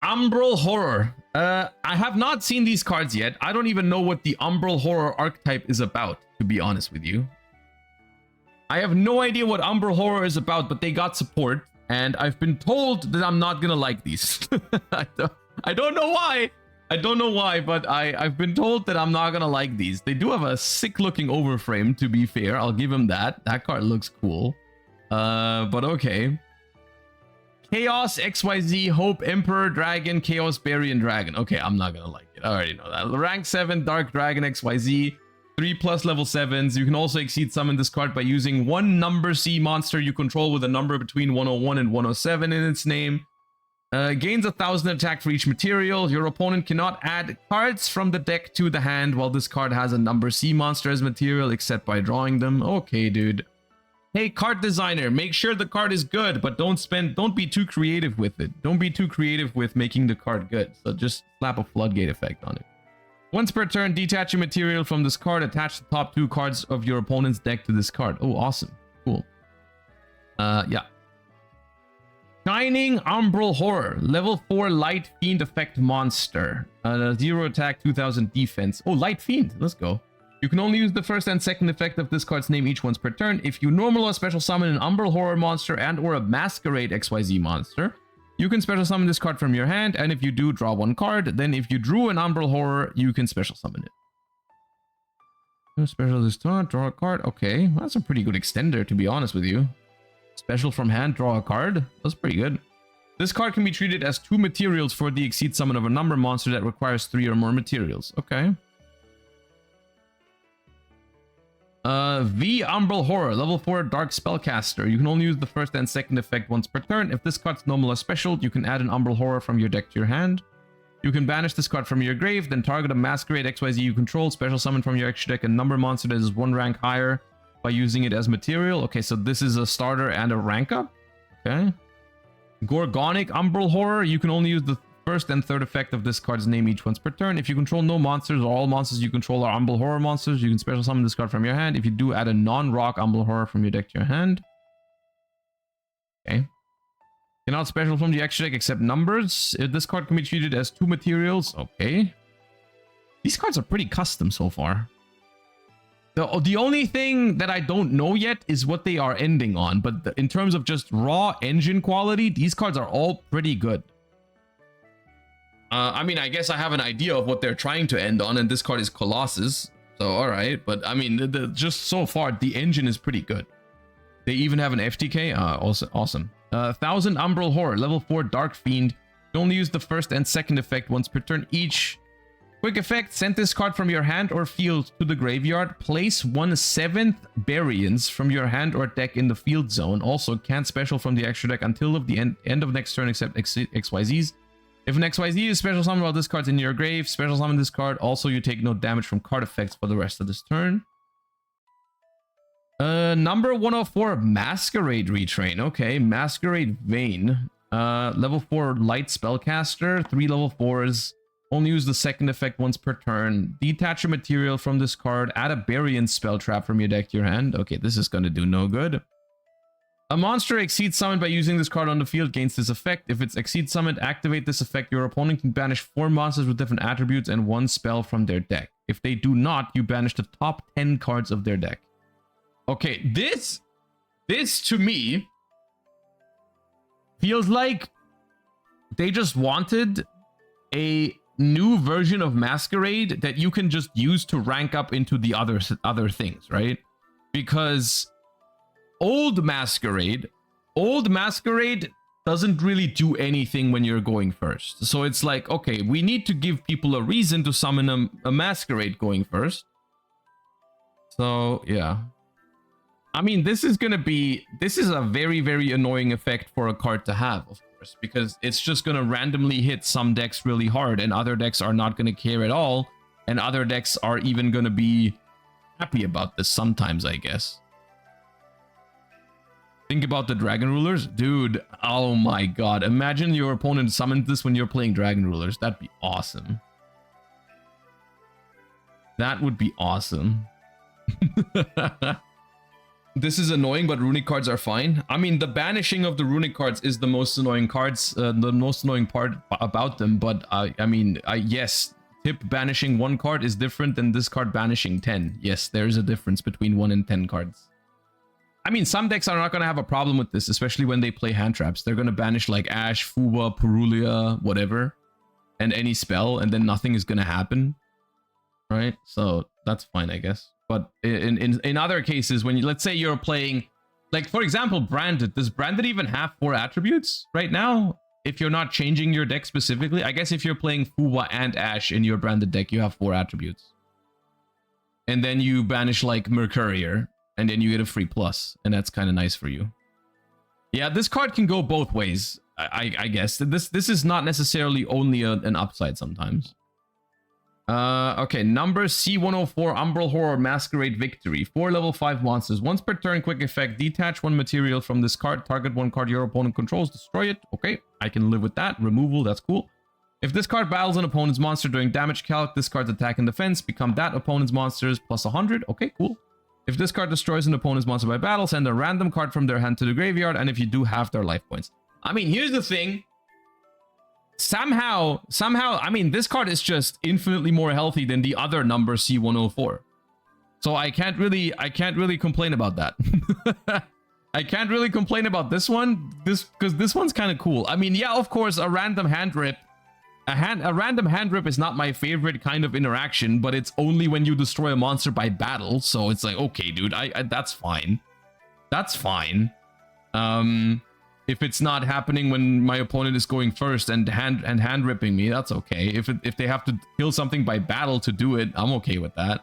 Umbral Horror. I have not seen these cards yet. I don't even know what the Umbral Horror archetype is about, to be honest with you. I have no idea what Umbral Horror is about, but they got support, and I've been told that I'm not gonna like these. I don't know why. I don't know why, but I've been told that I'm not gonna like these. They do have a sick-looking overframe, to be fair. I'll give him that. That card looks cool. But okay. Chaos, XYZ, Hope, Emperor, Dragon, Chaos, Berry, and Dragon. Okay, I'm not gonna like it. I already know that. Rank 7, Dark Dragon, XYZ. 3+ level 7s. You can also exceed summon this card by using one number C monster you control with a number between 101 and 107 in its name. Gains 1,000 attack for each material. Your opponent cannot add cards from the deck to the hand while this card has a number C monster as material, except by drawing them. Okay, dude. Hey, card designer, make sure the card is good, but don't be too creative with it. Don't be too creative with making the card good. So just slap a floodgate effect on it. Once per turn, detach a material from this card. Attach the top 2 cards of your opponent's deck to this card. Oh, awesome. Cool. Yeah. Shining Umbral Horror. Level 4 Light Fiend effect monster. 0 attack, 2000 defense. Oh, Light Fiend. Let's go. You can only use the first and second effect of this card's name each once per turn. If you normal or special summon an Umbral Horror monster and or a Masquerade XYZ monster, you can special summon this card from your hand, and if you do, draw 1 card. Then if you drew an Umbral Horror, you can special summon it. Special this turn, draw a card. Okay, that's a pretty good extender, to be honest with you. Special from hand, draw a card. That's pretty good. This card can be treated as 2 materials for the exceed summon of a number monster that requires 3 or more materials. Okay. V Umbral Horror, level 4 Dark Spellcaster. You can only use the first and second effect once per turn. If this card's normal or special, you can add an Umbral Horror from your deck to your hand. You can banish this card from your grave, then target a Masquerade XYZ you control, special summon from your extra deck a number monster that is 1 rank higher by using it as material. Okay, so this is a starter and a rank up. Okay. Gorgonic Umbral Horror. You can only use the first and third effect of this card's name each once per turn. If you control no monsters or all monsters you control are Umbral Horror monsters, you can special summon this card from your hand. If you do, add a non-rock Umbral Horror from your deck to your hand. Okay. Cannot special from the extra deck except numbers. This card can be treated as 2 materials. Okay. These cards are pretty custom so far. The only thing that I don't know yet is what they are ending on. But in terms of just raw engine quality, these cards are all pretty good. I mean, I guess I have an idea of what they're trying to end on, and this card is Colossus. So, alright. But, I mean, just so far, the engine is pretty good. They even have an FTK. Also awesome. 1000 Umbral Horror, level 4 Dark Fiend. You only use the first and second effect once per turn each. Quick effect, send this card from your hand or field to the graveyard. Place 1/7 Barians from your hand or deck in the field zone. Also, can't special from the extra deck until of the end of next turn except XYZs. If an XYZ is special summoned while this card's in your grave, special summon this card. Also, you take no damage from card effects for the rest of this turn. Number 104, Masquerade Retrain. Okay, Masquerade Vein. Level 4 Light Spellcaster. 3 level 4s. Only use the second effect once per turn. Detach a material from this card. Add a Barian spell trap from your deck to your hand. Okay, this is going to do no good. A monster exceeds summoned by using this card on the field gains this effect. If it's exceed summoned, activate this effect. Your opponent can banish 4 monsters with different attributes and 1 spell from their deck. If they do not, you banish the top 10 cards of their deck. Okay, this to me feels like they just wanted a new version of Masquerade that you can just use to rank up into the other things, right? Because old Masquerade doesn't really do anything when you're going first. So it's like, okay, we need to give people a reason to summon a Masquerade going first. So, yeah. I mean, this is a very, very annoying effect for a card to have, of course, because it's just going to randomly hit some decks really hard and other decks are not going to care at all. And other decks are even going to be happy about this sometimes, I guess. Think about the Dragon Rulers. Dude, oh my god. Imagine your opponent summoned this when you're playing Dragon Rulers. That'd be awesome. That would be awesome. This is annoying, but runic cards are fine. I mean, the banishing of the runic cards is the most annoying the most annoying part about them. But yes, tip banishing 1 card is different than this card banishing 10. Yes, there is a difference between 1 and 10 cards. I mean, some decks are not going to have a problem with this, especially when they play hand traps. They're going to banish like Ash, Fuba, Purulia, whatever, and any spell, and then nothing is going to happen, right? So that's fine, I guess. But in other cases, when let's say you're playing, like for example, Branded. Does Branded even have 4 attributes right now? If you're not changing your deck specifically, I guess if you're playing Fuba and Ash in your Branded deck, you have 4 attributes, and then you banish like Mercurier. And then you get a free plus, and that's kind of nice for you. Yeah, this card can go both ways, I guess. This is not necessarily only an upside sometimes. Okay, number C104, Umbral Horror Masquerade Victory. 4 level 5 monsters. Once per turn, quick effect. Detach 1 material from this card. Target 1 card your opponent controls. Destroy it. Okay, I can live with that. Removal, that's cool. If this card battles an opponent's monster during damage calc, this card's attack and defense become that opponent's monsters plus 100. Okay, cool. If this card destroys an opponent's monster by battle, send a random card from their hand to the graveyard, and if you do, half their life points. I mean, here's the thing. Somehow, I mean, this card is just infinitely more healthy than the other number C104. So I can't really complain about that. I can't really complain about this one, because this one's kind of cool. I mean, yeah, of course, a random hand rip. A random hand rip is not my favorite kind of interaction, but it's only when you destroy a monster by battle, so it's like, okay, dude, that's fine. That's fine. If it's not happening when my opponent is going first and hand ripping me, that's okay. If they have to kill something by battle to do it, I'm okay with that.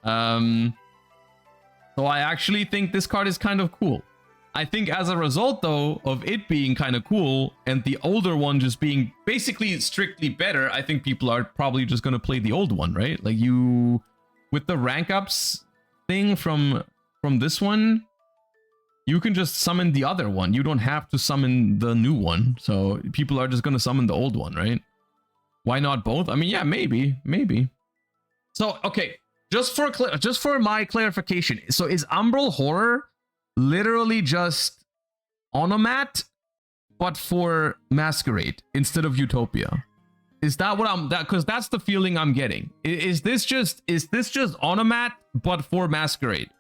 So I actually think this card is kind of cool. I think as a result, though, of it being kind of cool and the older one just being basically strictly better, I think people are probably just going to play the old one, right? Like with the rank ups thing from this one, you can just summon the other one. You don't have to summon the new one. So people are just going to summon the old one, right? Why not both? I mean, yeah, maybe. So, okay, just for my clarification. So is Umbral Horror literally just Onomat, but for Masquerade instead of Utopia? Is that what because that's the feeling I'm getting. Is this just Onomat, but for Masquerade?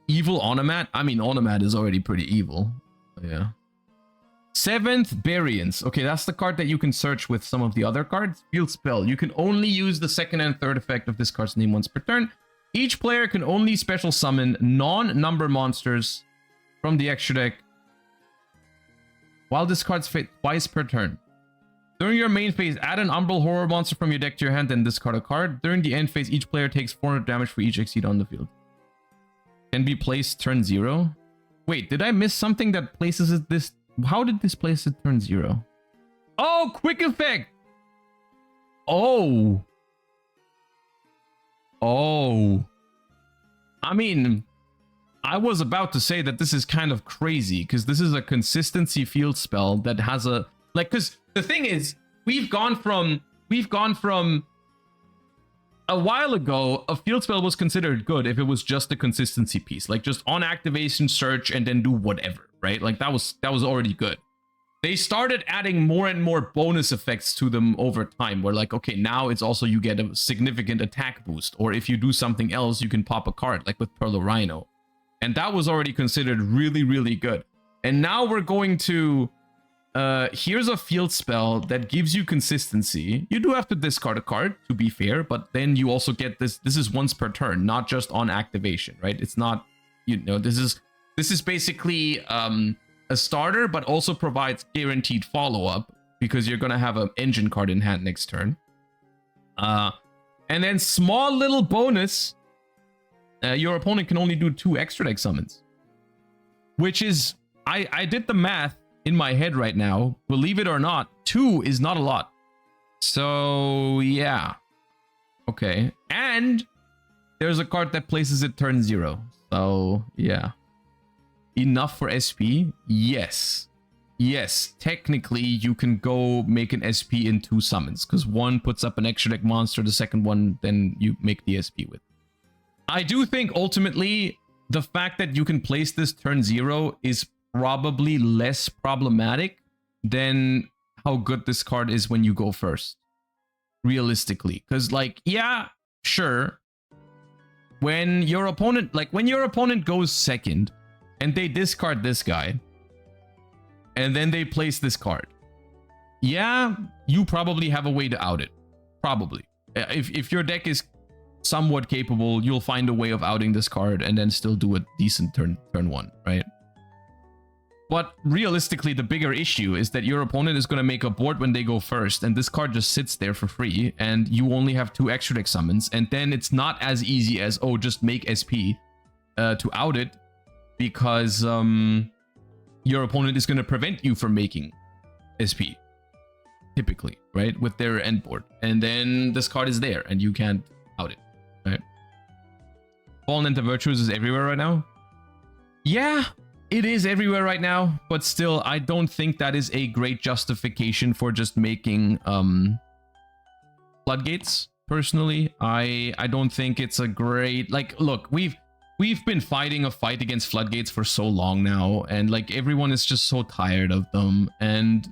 Evil Onomat? I mean, Onomat is already pretty evil. Yeah. 7th Variance. Okay, that's the card that you can search with some of the other cards. Field Spell. You can only use the second and third effect of this card's name once per turn. Each player can only special summon non-number monsters from the extra deck while this card's fate twice per turn. During your main phase, add an Umbral Horror monster from your deck to your hand and discard a card. During the end phase, each player takes 400 damage for each exceed on the field. Can be placed turn 0. Wait, did I miss something that places it this? How did this place it turn 0? Oh, quick effect! Oh. I mean, I was about to say that this is kind of crazy because this is a consistency field spell that has a because the thing is we've gone from a while ago a field spell was considered good if it was just a consistency piece, like just on activation search and then do whatever, right? Like that was already good. They started adding more and more bonus effects to them over time, where like, okay, now it's also you get a significant attack boost, or if you do something else, you can pop a card, like with Pearl Rhino. And that was already considered really, really good. And now we're going to, here's a field spell that gives you consistency. You do have to discard a card, to be fair, but then you also get this is once per turn, not just on activation, right? It's not, this is basically, a starter, but also provides guaranteed follow-up because you're going to have an engine card in hand next turn. And then small little bonus, your opponent can only do 2 extra deck summons. Which is, I did the math in my head right now. Believe it or not, 2 is not a lot. So, yeah. Okay. And there's a card that places it turn 0. So, yeah. Enough for SP? Yes. Yes, technically you can go make an SP in 2 summons, because one puts up an extra deck monster, the second one then you make the SP with. I do think ultimately the fact that you can place this turn 0 is probably less problematic than how good this card is when you go first, realistically. Because, like, yeah, sure, when your opponent goes second and they discard this guy and then they place this card, yeah, you probably have a way to out it. Probably. If your deck is somewhat capable, you'll find a way of outing this card and then still do a decent turn 1, right? But realistically, the bigger issue is that your opponent is going to make a board when they go first, and this card just sits there for free, and you only have 2 extra deck summons, and then it's not as easy as, oh, just make SP to out it, because your opponent is going to prevent you from making SP, typically, right, with their end board. And then this card is there, and you can't out it, right? Fallen into Virtues is everywhere right now? Yeah, it is everywhere right now, but still, I don't think that is a great justification for just making floodgates, personally. I don't think it's a great... Like, look, we've been fighting a fight against floodgates for so long now, and, like, everyone is just so tired of them, and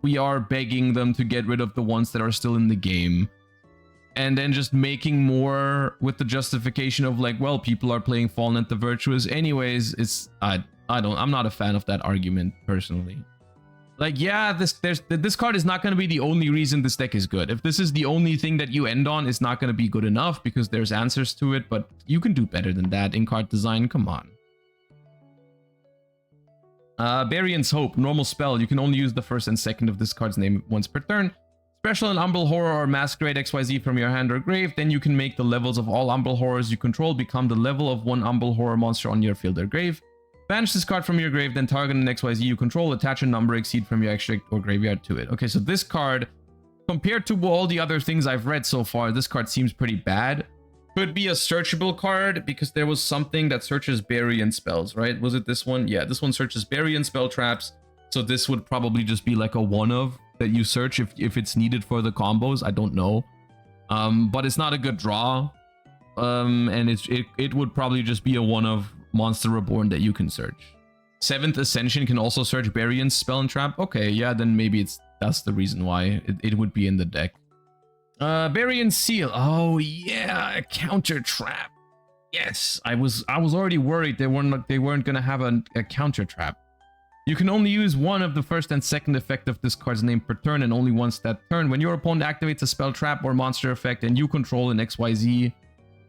we are begging them to get rid of the ones that are still in the game. And then just making more with the justification of, like, well, people are playing Fallen at the Virtuous anyways. It's... I'm not a fan of that argument, personally. Like, yeah, this card is not going to be the only reason this deck is good. If this is the only thing that you end on, it's not going to be good enough because there's answers to it, but you can do better than that in card design. Come on. Variance Hope, normal spell. You can only use the first and second of this card's name once per turn. Special an Umbral Horror or Masquerade XYZ from your hand or grave. Then you can make the levels of all Umbral Horrors you control become the level of one Umbral Horror monster on your field or grave. Banish this card from your grave, then target an XYZ you control, attach a number exceed from your extract or graveyard to it. Okay, so this card, compared to all the other things I've read so far, this card seems pretty bad. Could be a searchable card, because there was something that searches Bury and spells, right? Was it this one? Yeah, this one searches Bury and spell traps, so this would probably just be like a one-of that you search if it's needed for the combos. I don't know. But it's not a good draw. And it would probably just be a one-of Monster Reborn that you can search. 7th Ascension can also search Bury and spell and trap. Okay, yeah, then maybe that's the reason why it would be in the deck. Bury and Seal. Oh yeah, a counter trap. Yes, I was already worried they weren't gonna have a counter trap. You can only use one of the first and second effect of this card's name per turn, and only once that turn. When your opponent activates a spell, trap, or monster effect, and you control an XYZ,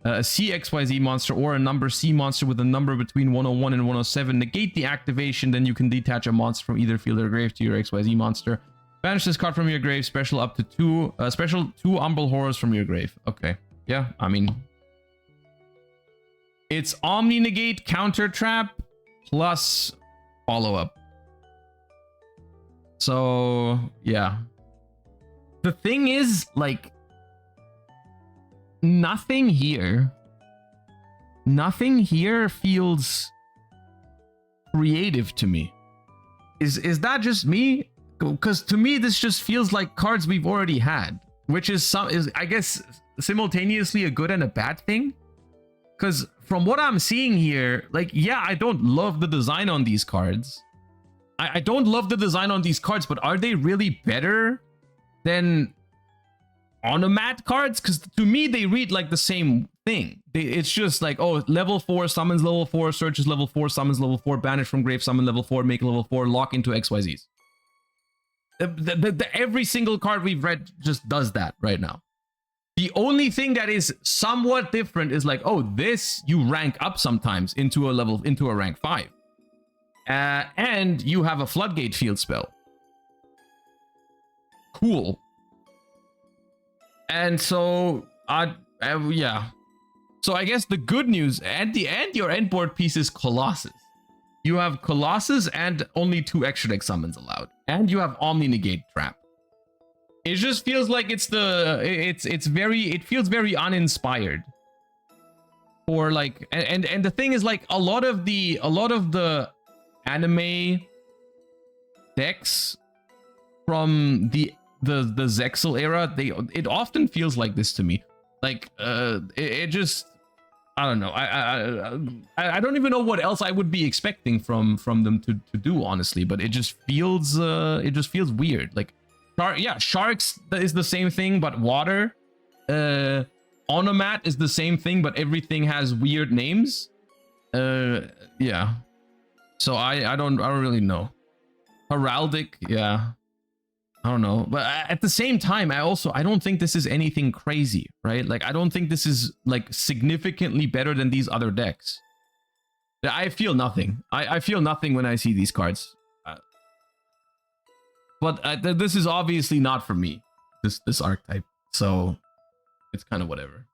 a CXYZ monster or a number C monster with a number between 101 and 107, negate the activation, then you can detach a monster from either field or grave to your XYZ monster. Banish this card from your grave, special up to 2 Umbral Horrors from your grave. Okay, yeah, I mean, it's Omni negate, counter trap, plus follow-up. So, yeah. The thing is, like, nothing here feels creative to me. Is that just me? Because to me this just feels like cards we've already had, which is I guess simultaneously a good and a bad thing. Because from what I'm seeing here, like, yeah, I don't love the design on these cards. I don't love the design on these cards, but are they really better than Onomat cards? Because to me they read like the same thing. It's just like, oh, level 4 summons level 4, searches level 4, summons level 4, banish from grave, summon level 4, make level 4, lock into XYZs. Every single card we've read just does that right now. The only thing that is somewhat different is like, oh, this you rank up sometimes into a rank 5, and you have a floodgate field spell. Cool. And so, yeah. So I guess the good news, at the end, your end board piece is Colossus. You have Colossus and only 2 extra deck summons allowed. And you have Omni Negate Trap. It just feels like it feels very uninspired. Or like, and the thing is, like, a lot of the anime decks from the Zexal era, it often feels like this to me. Like, it just, I don't know. I don't even know what else I would be expecting from them to do, honestly. But it just feels weird. Like, yeah, sharks is the same thing, but water. Onomat is the same thing, but everything has weird names. Yeah. So I don't really know. Heraldic, yeah. I don't know, but at the same time, I don't think this is anything crazy, right? Like, I don't think this is like significantly better than these other decks. I feel nothing. I feel nothing when I see these cards. But this is obviously not for me, this archetype. So it's kind of whatever.